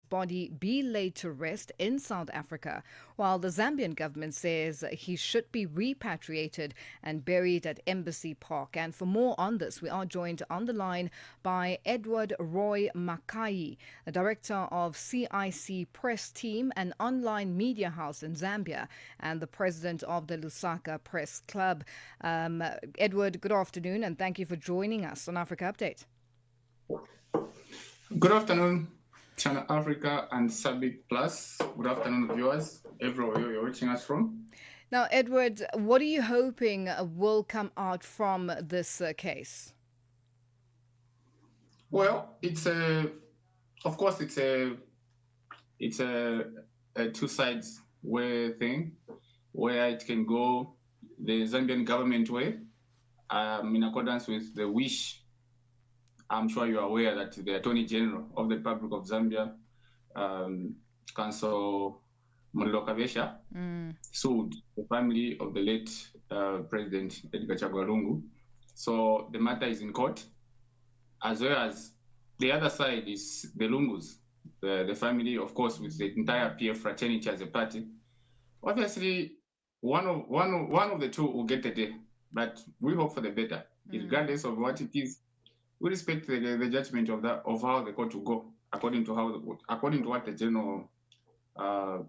body be laid to rest in South Africa, while the Zambian government says he should be repatriated and buried at Embassy Park. And for more on this, we are joined on the line by Edward Roy Makayi, the director of CIC Press Team, an online media house in Zambia, and the president of the LUSAKA Press Club. Edward, good afternoon, and thank you for joining us on Africa Update. Good afternoon, Channel Africa and CIC Plus. Good afternoon, viewers, everywhere you're watching us from. Now, Edward, what are you hoping will come out from this case? Well, it's a two sides way thing, where it can go the Zambian government way, in accordance with the wish. I'm sure you are aware that the Attorney General of the Republic of Zambia, Council Lulu Gaboo, sued the family of the late President Edgar Lungu. So the matter is in court, as well as the other side is the Lungus, the family, of course, with the entire PF fraternity as a party. Obviously, one of the two will get a day, but we hope for the better, regardless of what it is. We respect the judgment of how the court will go, according to what the General of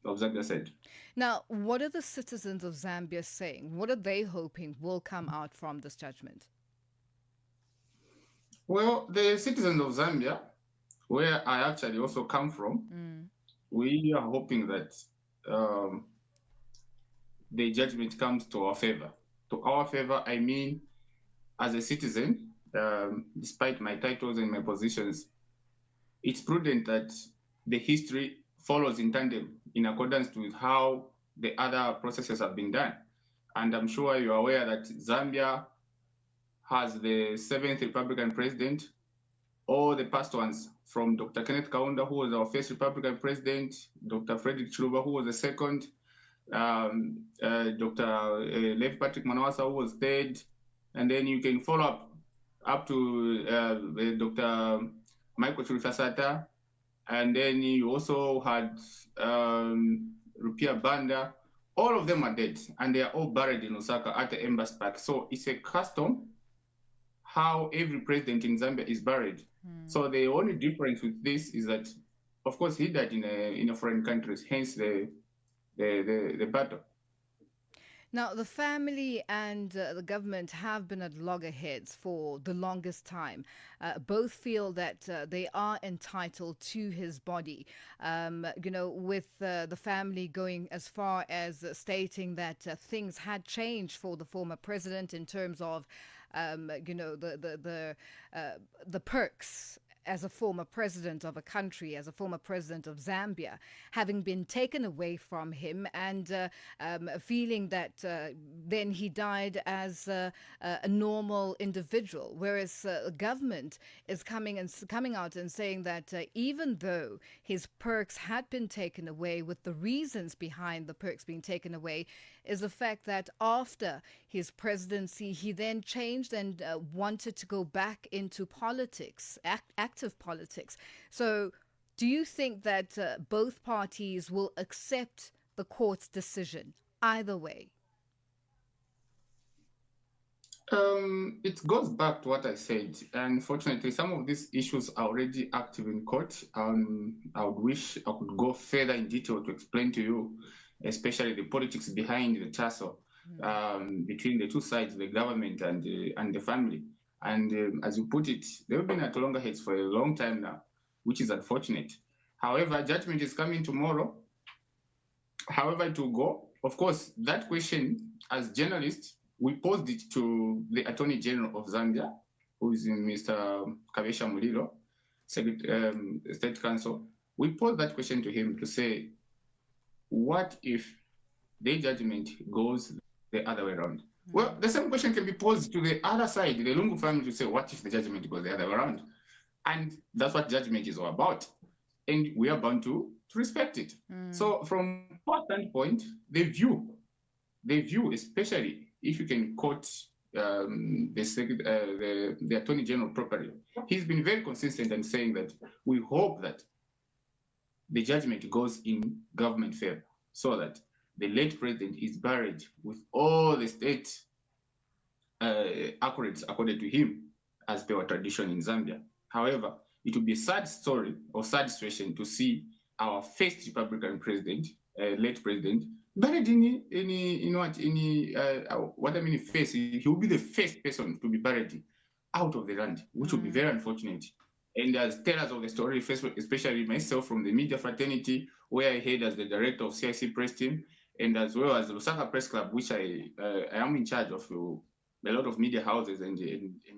Zambia said. Now, what are the citizens of Zambia saying? What are they hoping will come out from this judgment? Well, the citizens of Zambia, where I actually also come from, we are hoping that the judgment comes to our favor. To our favor, I mean, as a citizen, despite my titles and my positions, it's prudent that the history follows in tandem in accordance with how the other processes have been done. And I'm sure you're aware that Zambia has the 7th Republican president, all the past ones, from Dr. Kenneth Kaunda, who was our first Republican president, Dr. Frederick Chiluba, who was the second, Dr. Lev Patrick Manawasa, who was third, and then you can follow up to Dr. Michael Churifasata, and then you also had Rupia Banda. All of them are dead, and they are all buried in Lusaka at the Embassy Park. So it's a custom how every president in Zambia is buried. So the only difference with this is that, of course, he died in a foreign country, hence the battle. Now, the family and the government have been at loggerheads for the longest time. Both feel that they are entitled to his body. With the family going as far as stating that things had changed for the former president in terms of, the perks as a former president of a country, as a former president of Zambia, having been taken away from him, and feeling that then he died as a normal individual, whereas government is coming out and saying that even though his perks had been taken away, with the reasons behind the perks being taken away is the fact that after his presidency, he then changed and wanted to go back into politics, active politics. So do you think that both parties will accept the court's decision either way? It goes back to what I said. Unfortunately, some of these issues are already active in court. I would wish I could go further in detail to explain to you, especially the politics behind the tussle between the two sides, the government and the family. And as you put it, they've been at loggerheads for a long time now, which is unfortunate. However, judgment is coming tomorrow. However it will go, of course, that question, as journalists, we posed it to the Attorney General of Zambia, who is Mr. Kavesha Mulilo, State Council. We posed that question to him to say, what if the judgment goes the other way around? Well, the same question can be posed to the other side, the Lungu family, to say, what if the judgment goes the other way around? And that's what judgment is all about. And we are bound to respect it. So from our standpoint, the view, especially if you can quote the Attorney General properly, he's been very consistent in saying that we hope that the judgment goes in government favor, so that the late president is buried with all the state accolades accorded to him, as per our tradition in Zambia. However, it would be a sad story or sad situation to see our first Republican president, late president, buried what I mean, face. He will be the first person to be buried out of the land, which would be very unfortunate. And as tellers of the story, especially myself from the media fraternity, where I head as the director of CIC Press Team, and as well as the Lusaka Press Club, which I am in charge of a lot of media houses and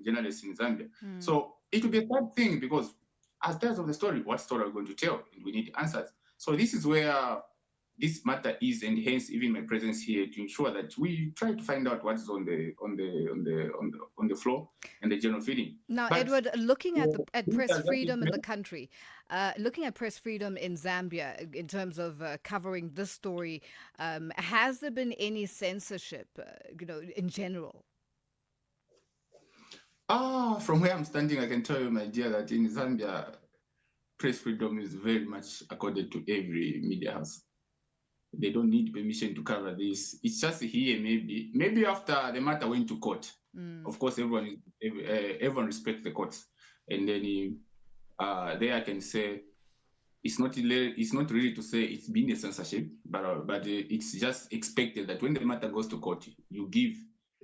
journalists in Zambia. So it will be a sad thing, because as tellers of the story, what story are we going to tell? And we need answers. So this is where this matter is, and hence even my presence here, to ensure that we try to find out what's on the floor and the general feeling. Now, but Edward, looking at press freedom in the country, looking at press freedom in Zambia in terms of covering this story, has there been any censorship, in general? From where I'm standing, I can tell you, my dear, that in Zambia, press freedom is very much accorded to every media house. They don't need permission to cover this. It's just here, maybe after the matter went to court. Of course, everyone respects the courts, and then there I can say it's not really to say it's been a censorship, but it's just expected that when the matter goes to court, you give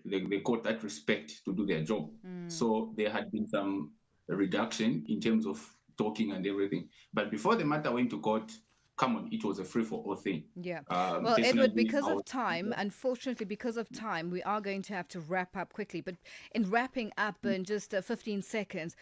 the court that respect to do their job. So there had been some reduction in terms of talking and everything, but before the matter went to court, come on, it was a free-for-all thing. Yeah. Well, Edward, because of time, unfortunately, because of time, we are going to have to wrap up quickly. But in wrapping up in just 15 seconds,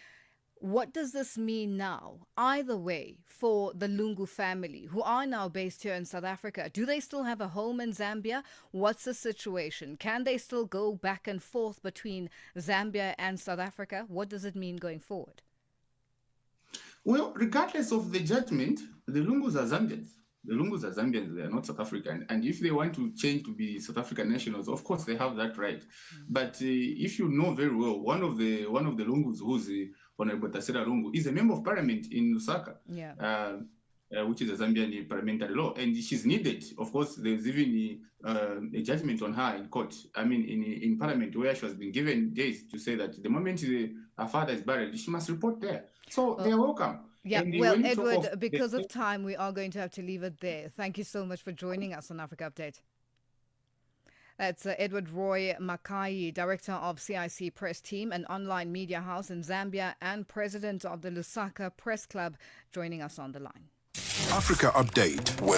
what does this mean now, either way, for the Lungu family, who are now based here in South Africa? Do they still have a home in Zambia? What's the situation? Can they still go back and forth between Zambia and South Africa? What does it mean going forward? Well, regardless of the judgment, the Lungus are Zambians. The Lungus are Zambians, they are not South African. And if they want to change to be South African nationals, of course they have that right. But if you know very well, one of the Lungus, who's Honorable Tasera Lungu, is a member of parliament in Lusaka, which is a Zambian parliamentary law. And she's needed. Of course, there's even a judgment on her in court, in parliament, where she has been given days to say that the moment her father is buried, she must report there. So they're welcome. Yeah, well, Edward, because of time, we are going to have to leave it there. Thank you so much for joining us on Africa Update. That's Edward Roy Makayi, Director of CIC Press Team, an online media house in Zambia, and President of the LUSAKA Press Club, joining us on the line. Africa Update with